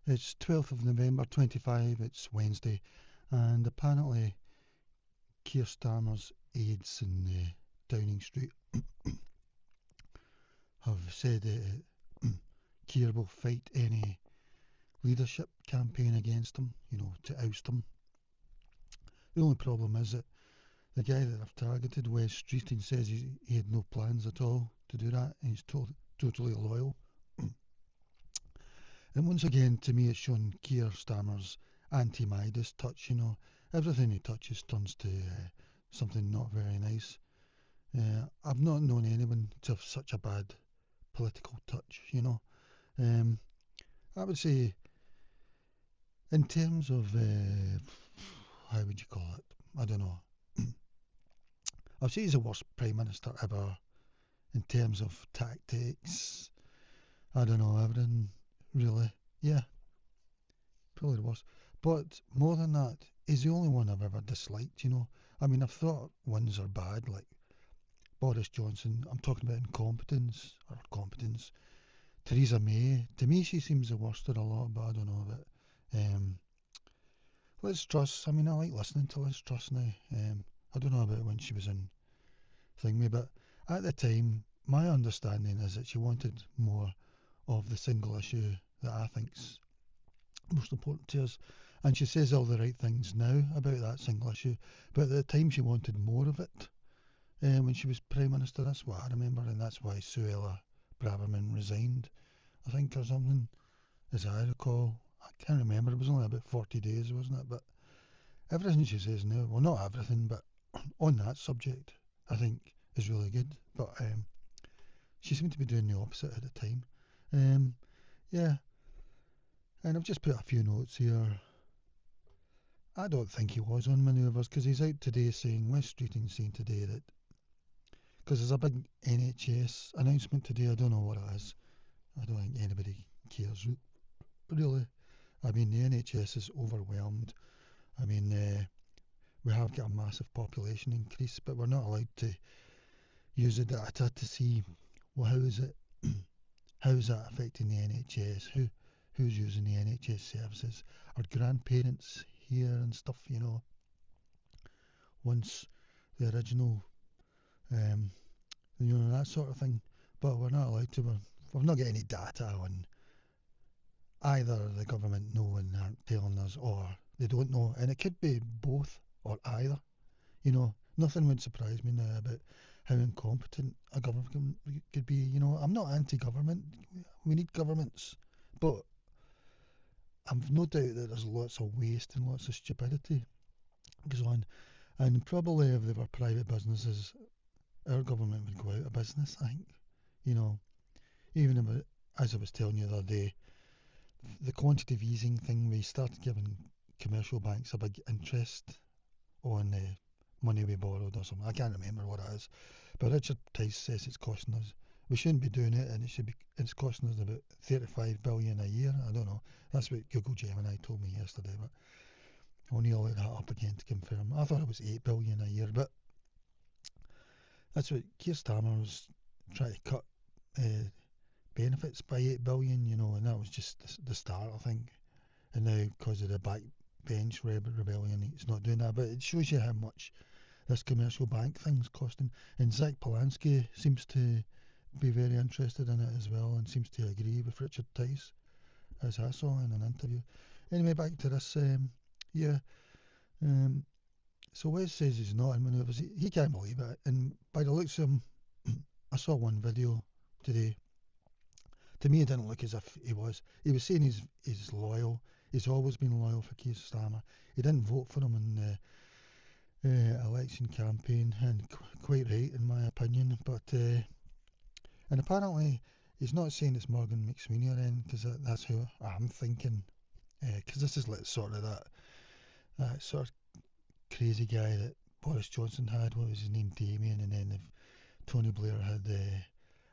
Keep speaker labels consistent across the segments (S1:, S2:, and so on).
S1: It's 12th of November 25, it's Wednesday, and apparently Keir Starmer's aides in Downing Street have said Keir will fight any leadership campaign against him, to oust him. The only problem is that the guy that I've targeted, Wes Streeting, says he had no plans at all to do that, and he's totally loyal. And once again, to me, it's shown Keir Starmer's anti-Midas touch. Everything he touches turns to something not very nice. I've not known anyone to have such a bad political touch. I would say, in terms of how would you call it? I don't know. I'd say he's the worst prime minister ever in terms of tactics. I don't know, everything really. Yeah, probably the worst. But more than that, he's the only one I've ever disliked. I mean, I've thought ones are bad, like Boris Johnson. I'm talking about incompetence or competence. Theresa May, to me, she seems the worst of a lot, but I don't know. But Liz Truss, I mean, I like listening to Liz Truss now. I don't know about when she was in Thingy, but at the time, my understanding is that she wanted more of the single issue that I think's most important to us. And she says all the right things now about that single issue, but at the time she wanted more of it. When she was Prime Minister, that's what I remember, and that's why Suella Braverman resigned, I think, or something, as I recall. I can't remember, it was only about 40 days, wasn't it? But everything she says now, well, not everything, but on that subject, I think is really good. But she seemed to be doing the opposite at the time. Yeah, and I've just put a few notes here. I don't think he was on manoeuvres, because he's out today saying, Wes Streeting saying today that, because there's a big NHS announcement today, I don't know what it is. I don't think anybody cares, really. I mean, the NHS is overwhelmed. I mean, we have got a massive population increase, but we're not allowed to use the data to see, well, how is that affecting the NHS? Who's using the NHS services? Our grandparents here and stuff, once the original, that sort of thing. But we're not allowed to. We've not got any data on either the government know and aren't telling us, or they don't know. And it could be both or either. Nothing would surprise me now about how incompetent a government could be. I'm not anti-government. We need governments, but I've no doubt that there's lots of waste and lots of stupidity goes on. And probably if they were private businesses, our government would go out of business, I think. Even if as I was telling you the other day, the quantitative easing thing, we started giving commercial banks a big interest on money we borrowed or something. I can't remember what it is. But Richard Tice says it's costing us, we shouldn't be doing it, and it's costing us about 35 billion a year. I don't know. That's what Google Gemini told me yesterday, but I'll need to look that up again to confirm. I thought it was 8 billion a year, but that's what Keir Starmer was trying to cut benefits by 8 billion, and that was just the start, I think. And now, because of the backbench rebellion, he's not doing that. But it shows you how much this commercial bank thing's costing. And Zach Polanski seems to be very interested in it as well, and seems to agree with Richard Tice, as I saw in an interview. Anyway, back to this. So Wes says he's not in manoeuvres. He can't believe it. And by the looks of him, I saw one video today. To me, it didn't look as if he was. He was saying he's loyal. He's always been loyal for Keir Starmer. He didn't vote for him in the election campaign, and quite right in my opinion. But and apparently he's not saying it's Morgan McSweeney or anything, because that's who I'm thinking. Because this is like sort of that sort of crazy guy that Boris Johnson had. What was his name? Damien, and then Tony Blair had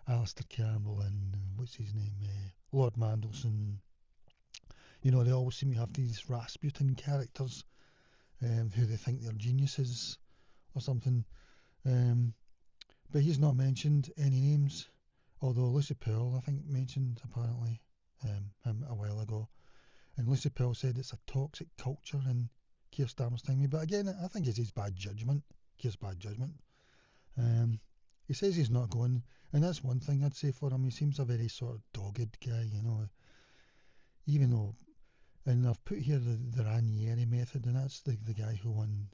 S1: Alistair Campbell and what's his name? Lord Mandelson. They always seem to have these Rasputin characters who they think they're geniuses or something. But he's not mentioned any names, although Lucy Pearl, I think, mentioned apparently him a while ago. Lucy Pearl said it's a toxic culture in Keir Starmer's thing. But again, I think it's his bad judgment. Keir's bad judgment. He says he's not going, and that's one thing I'd say for him. He seems a very sort of dogged guy, even though, and I've put here the Ranieri method, and that's the guy who won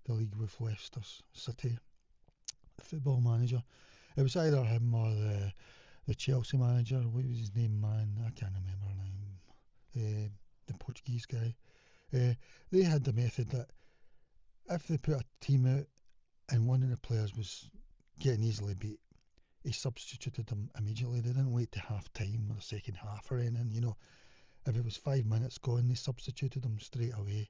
S1: the league with Leicester City, the football manager. It was either him or the Chelsea manager. What was his name, man? I can't remember her name. The Portuguese guy. They had the method that if they put a team out and one of the players was getting easily beat, he substituted them immediately. They didn't wait to half time or the second half or anything. If it was 5 minutes gone, they substituted them straight away.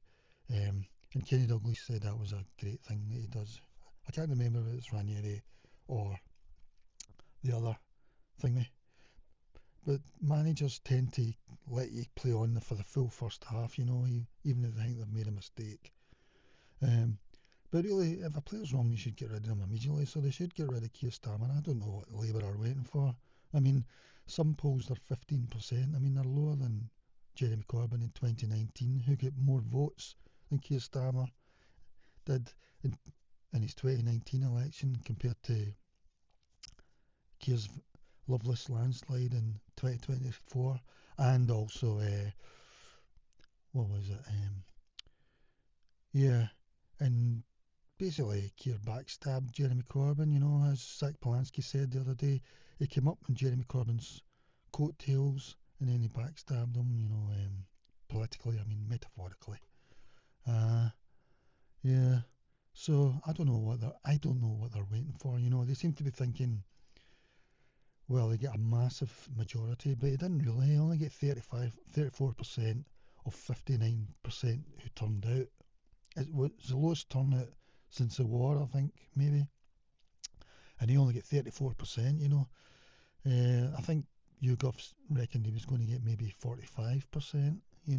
S1: And Kenny Douglas said that was a great thing that he does. I can't remember if it's Ranieri or the other thingy. But managers tend to let you play on for the full first half, even if they think they've made a mistake. But really, if a player's wrong, you should get rid of him immediately. So they should get rid of Keir Starmer. I don't know what Labour are waiting for. I mean, some polls are 15%. I mean, they're lower than Jeremy Corbyn in 2019, who got more votes than Keir Starmer did in his 2019 election compared to Keir's loveless landslide in 2024, and also, what was it? And basically Keir backstabbed Jeremy Corbyn, as Zach Polanski said the other day. He came up on Jeremy Corbyn's coattails and then he backstabbed him, politically, I mean metaphorically. So I don't know what they're waiting for. They seem to be thinking, well, they get a massive majority, but he didn't really. He only get 34% of 59% who turned out. It was the lowest turnout since the war, I think, maybe. And he only get 34%, I think YouGov reckoned he was going to get maybe 45%, He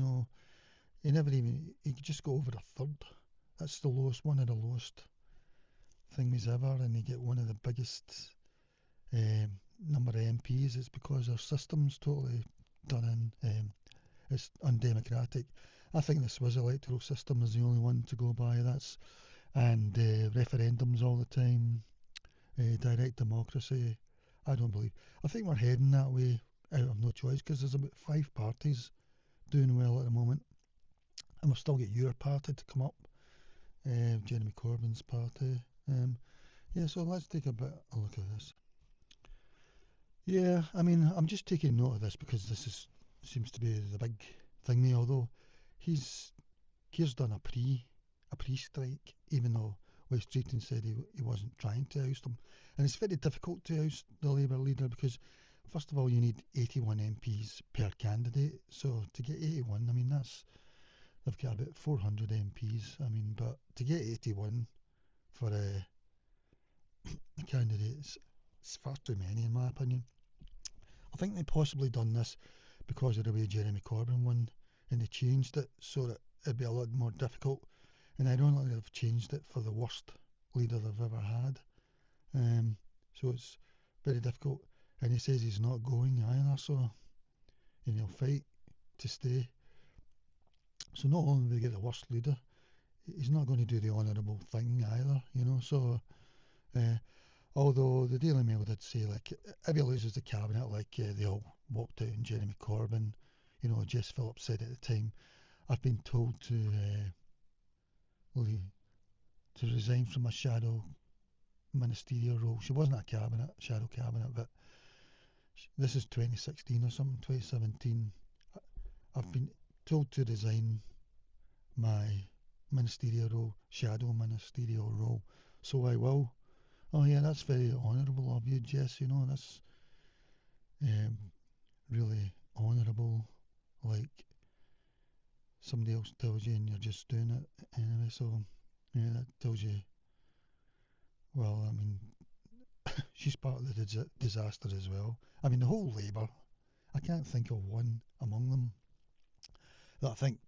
S1: could just go over a third. That's one of the lowest things ever, and he get one of the biggest number of MPs. It's because our system's totally done in. It's undemocratic. I think the Swiss electoral system is the only one to go by. And referendums all the time, direct democracy. I don't believe. I think we're heading that way out of no choice because there's about 5 parties doing well at the moment, and we've still got your party to come up, Jeremy Corbyn's party. So let's take a look at this. Yeah, I mean, I'm just taking note of this because this seems to be the big thing there. Although Keir's done a pre-strike, even though Wes Streeting said he wasn't trying to oust him, and it's very difficult to oust the Labour leader because first of all you need 81 MPs per candidate. So to get 81, I mean they've got about 400 MPs. I mean, but to get 81 for a candidate, it's far too many in my opinion. I think they possibly done this because of the way Jeremy Corbyn won, and they changed it so that it'd be a lot more difficult. And ironically, they've changed it for the worst leader they've ever had. So it's very difficult. And he says he's not going either, so and he'll fight to stay. So not only do they get the worst leader, he's not going to do the honourable thing either, So, although the Daily Mail did say, like, if he loses the cabinet, like they all walked out on Jeremy Corbyn, Jess Phillips said at the time, I've been told to resign from a shadow ministerial role. She wasn't a shadow cabinet, but this is 2016 or something, 2017. I've been told to resign my shadow ministerial role, so I will. Oh yeah, that's very honourable of you, Jess. That's really honourable. Like somebody else tells you and you're just doing it anyway. So yeah, that tells you. Well, I mean, she's part of the disaster as well. I mean, the whole Labour. I can't think of one among them that I think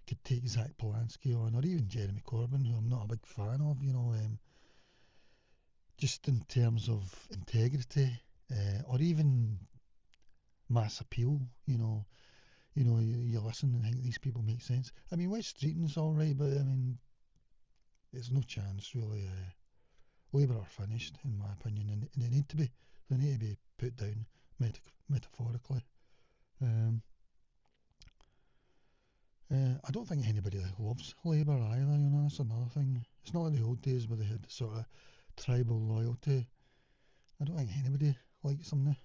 S1: could take Zach Polanski on, or even Jeremy Corbyn, who I'm not a big fan of. Just in terms of integrity, or even mass appeal. you listen and think these people make sense. I mean, Wes Streeting's all right, but I mean, there's no chance really. Labour are finished, in my opinion, and they need to be. They need to be put down metaphorically. Um, I don't think anybody loves Labour either. That's another thing. It's not like the old days where they had sort of tribal loyalty. I don't think anybody likes them now,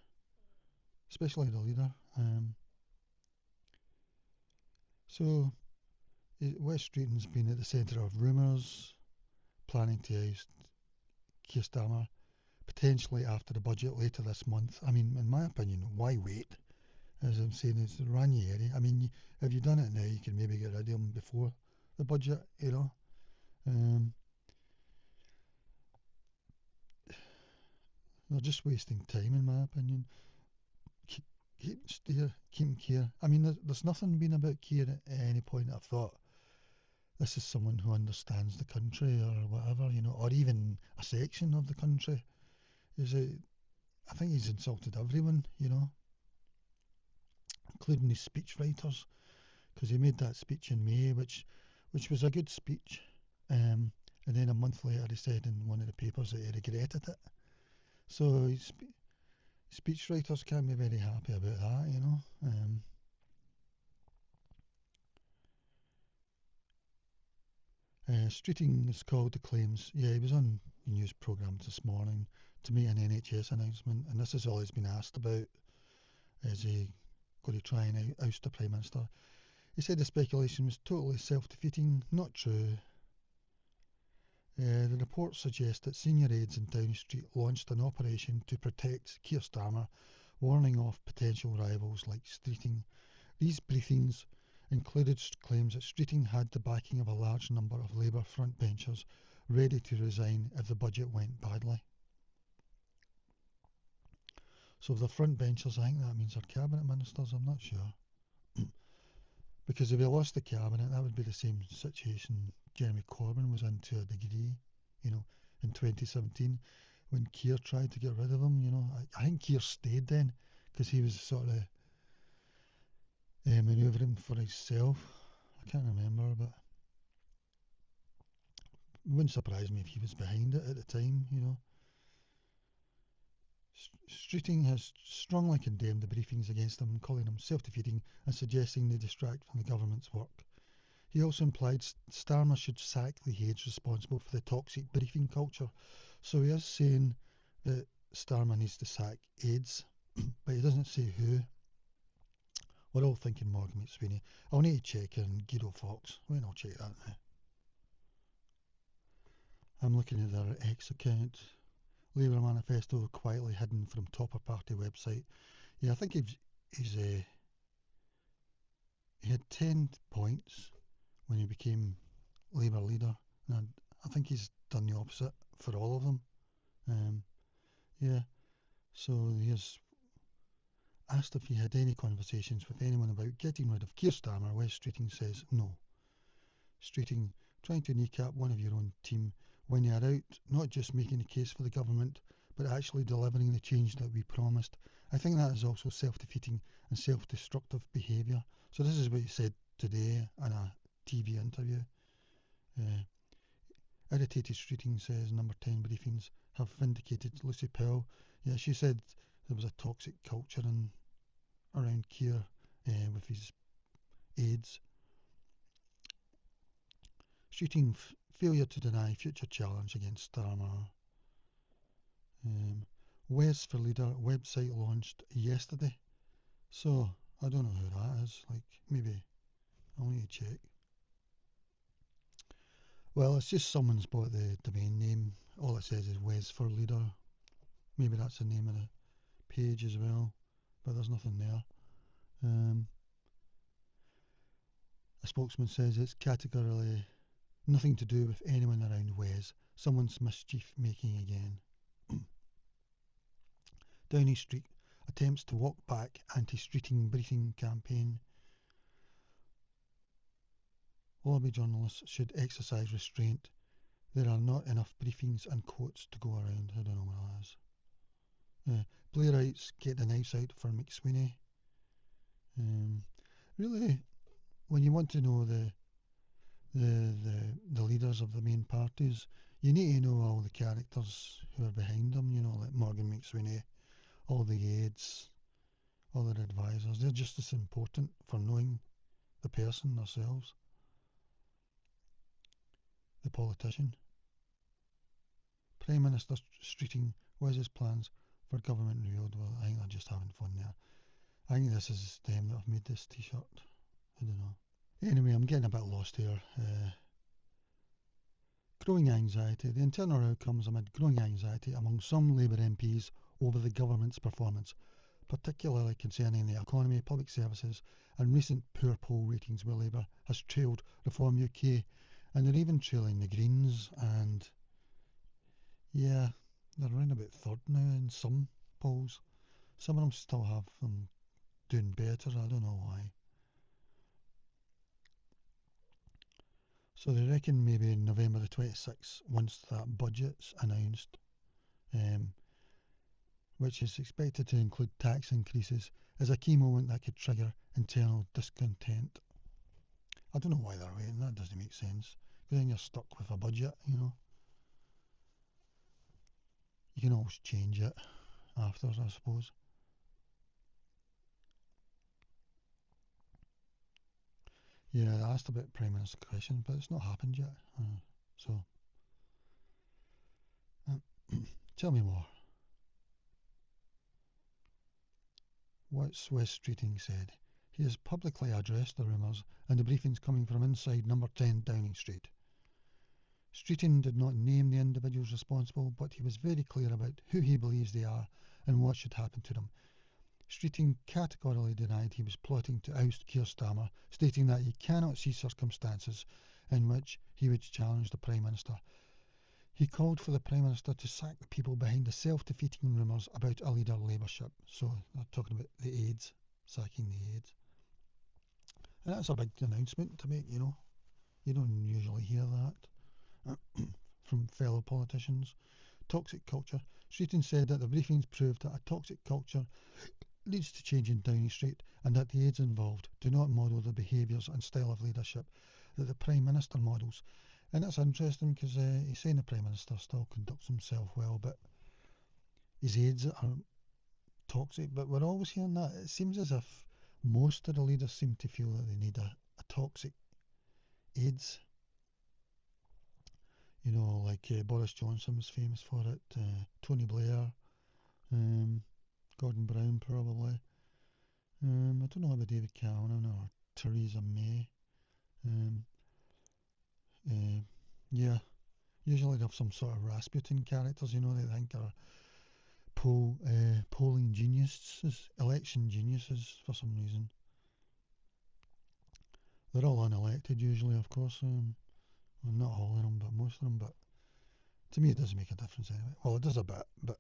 S1: especially the leader. So Wes Streeting's been at the centre of rumours, planning to oust Keir Starmer potentially after the budget later this month. I mean, in my opinion, why wait? As I'm saying, it's Ranieri. I mean, if you've done it now, you can maybe get rid of him before the budget. Um, they're just wasting time, in my opinion. Keep Keir. I mean, there's nothing been about Keir at any point I've thought this is someone who understands the country or whatever, or even a section of the country. Is it? I think he's insulted everyone, including his speechwriters, because he made that speech in May, which was a good speech. And then a month later, he said in one of the papers that he regretted it. So his speechwriters can't be very happy about that. Streeting has called the claims. Yeah, he was on the news programme this morning to make an NHS announcement, and this is all he's been asked about. Is he going to try and oust the Prime Minister? He said the speculation was totally self-defeating, not true. The report suggests that senior aides in Downing Street launched an operation to protect Keir Starmer, warning off potential rivals like Streeting. These briefings included claims that Streeting had the backing of a large number of Labour frontbenchers ready to resign if the budget went badly. So if they're frontbenchers, I think that means they're cabinet ministers, I'm not sure. Because if he lost the cabinet, that would be the same situation Jeremy Corbyn was in to a degree, in 2017 when Keir tried to get rid of him. I think Keir stayed then because he was sort of manoeuvring for himself. I can't remember, but it wouldn't surprise me if he was behind it at the time. Streeting has strongly condemned the briefings against him, calling them self-defeating and suggesting they distract from the government's work. He also implied Starmer should sack the aides responsible for the toxic briefing culture. So he is saying that Starmer needs to sack aides, but he doesn't say who. We're all thinking Morgan McSweeney. I'll need to check in Guido Fawkes. Wait, I'll check that now. I'm looking at their X account. Labour manifesto quietly hidden from Topper Party website. Yeah, I think he had 10 points when he became Labour leader, and I think he's done the opposite for all of them. Yeah, so he has asked if he had any conversations with anyone about getting rid of Keir Starmer. Wes Streeting says no. Streeting, trying to kneecap one of your own team when you are out, not just making a case for the government, but actually delivering the change that we promised. I think that is also self-defeating and self-destructive behaviour. So this is what he said today in a TV interview. Irritated Streeting says number 10 briefings have vindicated Lucy Powell. Yeah, she said there was a toxic culture around Keir with his aides. Streeting failure to deny future challenge against Starmer. Wes for Leader website launched yesterday. So I don't know who that is. Maybe I'll need to check. Well, it's just someone's bought the domain name. All it says is Wes for Leader. Maybe that's the name of the page as well, but there's nothing there. A spokesman says it's categorically nothing to do with anyone around Wes. Someone's mischief making again. Downing Street attempts to walk back anti-Streeting briefing campaign. Lobby journalists should exercise restraint. There are not enough briefings and quotes to go around. I don't know what that is. Playwrights get the knives out for McSweeney. really, when you want to know the leaders of the main parties, you need to know all the characters who are behind them. You know, like Morgan McSweeney, all the aides, all their advisors. They're just as important for knowing the person themselves, the politician. Prime Minister Streeting, what is his plans for government revealed? Well, I think they're just having fun there. I think this is them that have made this t-shirt. I don't know. Anyway, I'm getting a bit lost here. Growing anxiety. The internal row comes amid growing anxiety among some Labour MPs over the government's performance, particularly concerning the economy, public services, and recent poor poll ratings where Labour has trailed Reform UK, and they're even trailing the Greens, and yeah, they're around about third now in some polls. Some of them still have them doing better, I don't know why. So they reckon maybe in November the 26th, once that budget's announced, um, which is expected to include tax increases, is a key moment that could trigger internal discontent. I don't know why they're waiting, that doesn't make sense. Because then you're stuck with a budget, you know. You can always change it after, I suppose. Yeah, I asked about Prime Minister questions, but it's not happened yet. So, tell me more. What's Wes Streeting said? He has publicly addressed the rumours and the briefings coming from inside number 10 Downing Street. Streeting did not name the individuals responsible, but he was very clear about who he believes they are and what should happen to them. Streeting categorically denied he was plotting to oust Keir Starmer, stating that he cannot see circumstances in which he would challenge the Prime Minister. He called for the Prime Minister to sack the people behind the self-defeating rumours about a leader Labourship. So they're talking about the aides, sacking the aides. And that's a big announcement to make, you know. You don't usually hear that from fellow politicians. Toxic culture. Streeting said that the briefings proved that a toxic culture leads to change in Downing Street and that the aides involved do not model the behaviours and style of leadership that the Prime Minister models. And that's interesting because he's saying the Prime Minister still conducts himself well, but his aides are toxic. But we're always hearing that. It seems as if most of the leaders seem to feel that they need a toxic aides. You know, like Boris Johnson was famous for it, Tony Blair, um, Gordon Brown probably. I don't know about David Cameron or Theresa May. Um, uh, yeah, usually they have some sort of Rasputin characters, you know, they think are polling geniuses, election geniuses for some reason. They're all unelected usually, of course. Well, not all of them, but most of them. But to me, it doesn't make a difference anyway. Well, it does a bit, but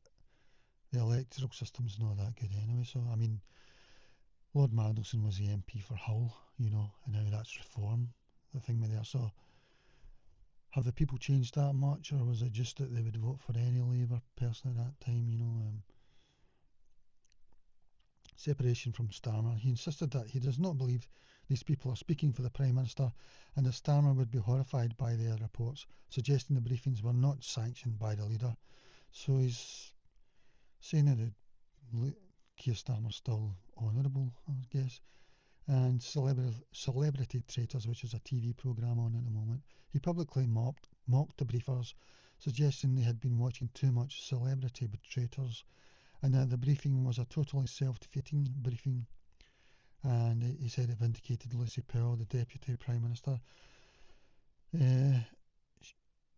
S1: the electoral system's not that good anyway. So, I mean, Lord Mandelson was the MP for Hull, you know, and now that's reform, the thing with there. So, have the people changed that much, or was it just that they would vote for any Labour person at that time, you know? Separation from Starmer. He insisted that he does not believe these people are speaking for the Prime Minister and that Starmer would be horrified by their reports, suggesting the briefings were not sanctioned by the leader. So he's saying that Keir Starmer's still honourable, I guess. And Celebrity Traitors, which is a TV programme on at the moment, he publicly mocked the briefers, suggesting they had been watching too much Celebrity Traitors and that the briefing was a totally self-defeating briefing. And he said it vindicated Lucy Powell, the Deputy Prime Minister. Uh,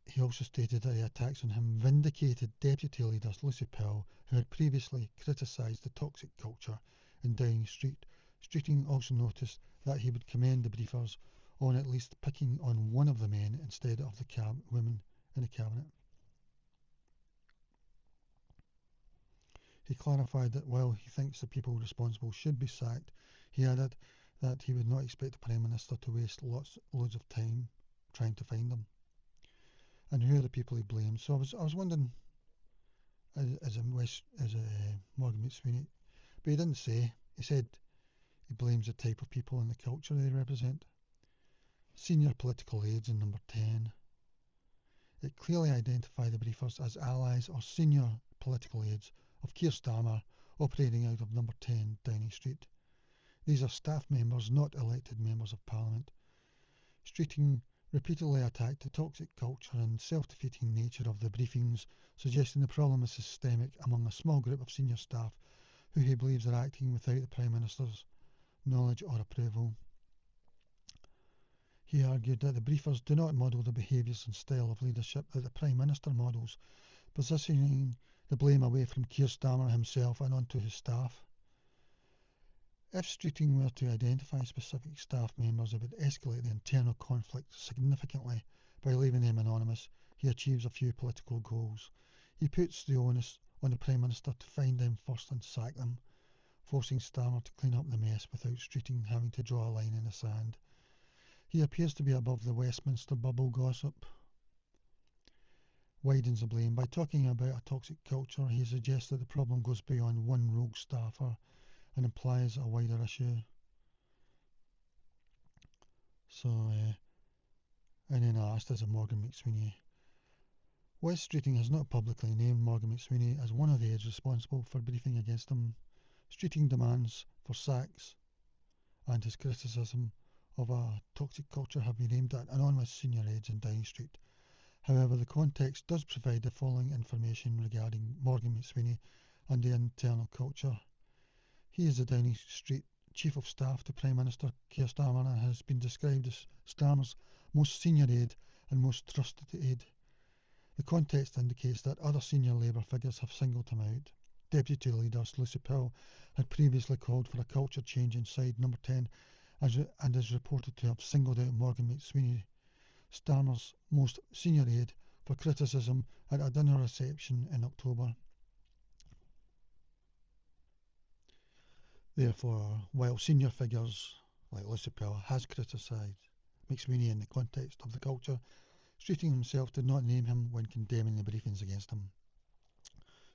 S1: he also stated that the attacks on him vindicated Deputy leaders Lucy Powell, who had previously criticised the toxic culture in Downing Street. Streeting also noticed that he would commend the briefers on at least picking on one of the men instead of the women in the cabinet. He clarified that while he thinks the people responsible should be sacked, he added that he would not expect the Prime Minister to waste loads of time trying to find them. And who are the people he blames? So I was wondering, as a Morgan McSweeney, but he didn't say. He said He blames the type of people and the culture they represent. Senior political aides in number 10. It clearly identified the briefers as allies or senior political aides of Keir Starmer operating out of number 10 Downing Street. These are staff members, not elected members of Parliament. Streeting repeatedly attacked the toxic culture and self-defeating nature of the briefings, suggesting the problem is systemic among a small group of senior staff who he believes are acting without the Prime Minister's knowledge or approval. He argued that the briefers do not model the behaviours and style of leadership that the Prime Minister models, positioning the blame away from Keir Starmer himself and onto his staff. If Streeting were to identify specific staff members, it would escalate the internal conflict significantly. By leaving them anonymous, he achieves a few political goals. He puts the onus on the Prime Minister to find them first and sack them, forcing Starmer to clean up the mess without Streeting having to draw a line in the sand. He appears to be above the Westminster bubble gossip. Widens the blame. By talking about a toxic culture, he suggests that the problem goes beyond one rogue staffer and implies a wider issue. And then asked as a Morgan McSweeney. Wes Streeting has not publicly named Morgan McSweeney as one of the aides responsible for briefing against him. Streeting demands for sacks and his criticism of a toxic culture have been aimed at anonymous senior aides in Downing Street. However, the context does provide the following information regarding Morgan McSweeney and the internal culture. He is the Downing Street Chief of Staff to Prime Minister Keir Starmer and has been described as Starmer's most senior aide and most trusted aide. The context indicates that other senior Labour figures have singled him out. Deputy Leader Lucy Powell had previously called for a culture change inside number 10 and is reported to have singled out Morgan McSweeney, Starmer's most senior aide, for criticism at a dinner reception in October. Therefore, while senior figures like Lucy Powell has criticised McSweeney in the context of the culture, Streeting himself did not name him when condemning the briefings against him.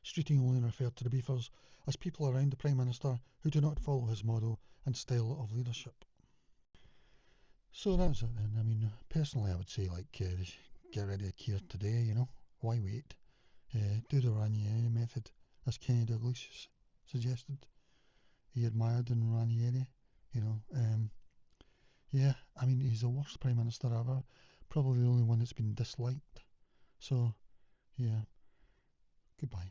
S1: Streeting only referred to the briefers as people around the Prime Minister who do not follow his model and style of leadership. So that's it then. I mean, personally I would say get rid of Keir today, Why wait? Do the Ranieri method, as Kenny Douglas suggested. He admired in Ranieri, Yeah, I mean, he's the worst Prime Minister ever. Probably the only one that's been disliked. So, yeah, goodbye.